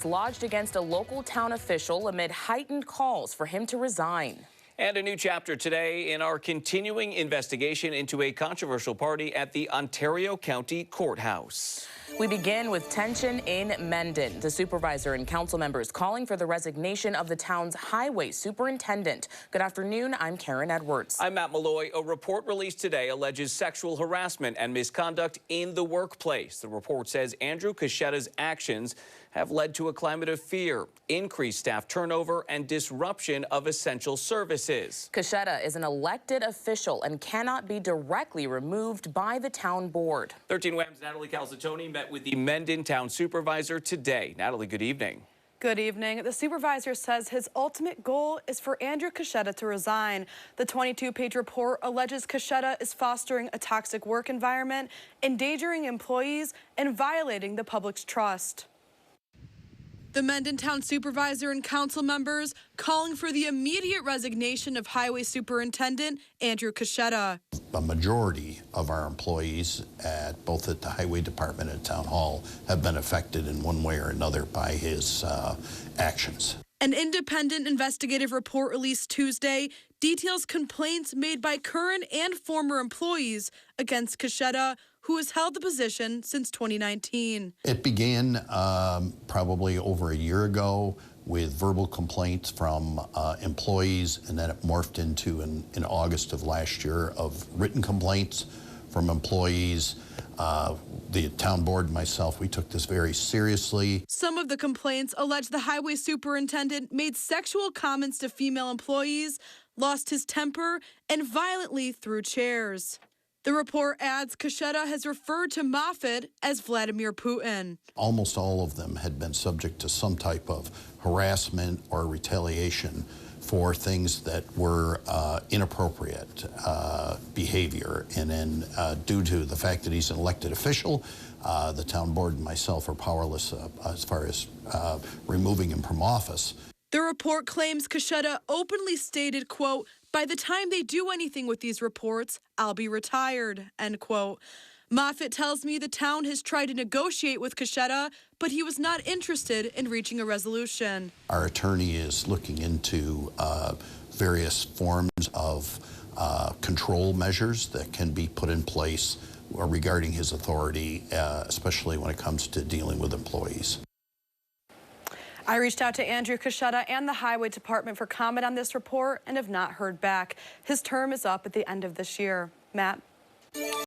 lodged against a local town official amid heightened calls for him to resign. And a new chapter today in our continuing investigation into a controversial party at the Ontario County Courthouse. We begin with tension in Mendon. The supervisor and council members calling for the resignation of the town's highway superintendent. Good afternoon, I'm Karen Edwards. I'm Matt Malloy. A report released today alleges sexual harassment and misconduct in the workplace. The report says Andrew Caschetta's actions have led to a climate of fear, increased staff turnover, and disruption of essential services. Caschetta is an elected official and cannot be directly removed by the town board. 13 Wham's Natalie Calzatoni met with the Mendon town supervisor today. Natalie, good evening. Good evening. The supervisor says his ultimate goal is for Andrew Caschetta to resign. The 22-page report alleges Caschetta is fostering a toxic work environment, endangering employees, and violating the public's trust. The Mendon town supervisor and council members calling for the immediate resignation of Highway Superintendent Andrew Caschetta. A majority of our employees both at the Highway Department and Town Hall have been affected in one way or another by his actions. An independent investigative report released Tuesday details complaints made by current and former employees against Caschetta, who has held the position since 2019. It began probably over a year ago with verbal complaints from employees, and then it morphed into, in August of last year, of written complaints from employees. The town board and myself, we took this very seriously. Some of the complaints allege the highway superintendent made sexual comments to female employees, lost his temper, and violently threw chairs. The report adds Caschetta has referred to Moffat as Vladimir Putin. Almost all of them had been subject to some type of harassment or retaliation for things that were inappropriate behavior. And then due to the fact that he's an elected official, the town board and myself are powerless as far as removing him from office. The report claims Caschetta openly stated, quote, "By the time they do anything with these reports, I'll be retired," end quote. Moffat tells me the town has tried to negotiate with Caschetta, but he was not interested in reaching a resolution. Our attorney is looking into various forms of control measures that can be put in place regarding his authority, especially when it comes to dealing with employees. I reached out to Andrew Caschetta and the Highway Department for comment on this report and have not heard back. His term is up at the end of this year. Matt?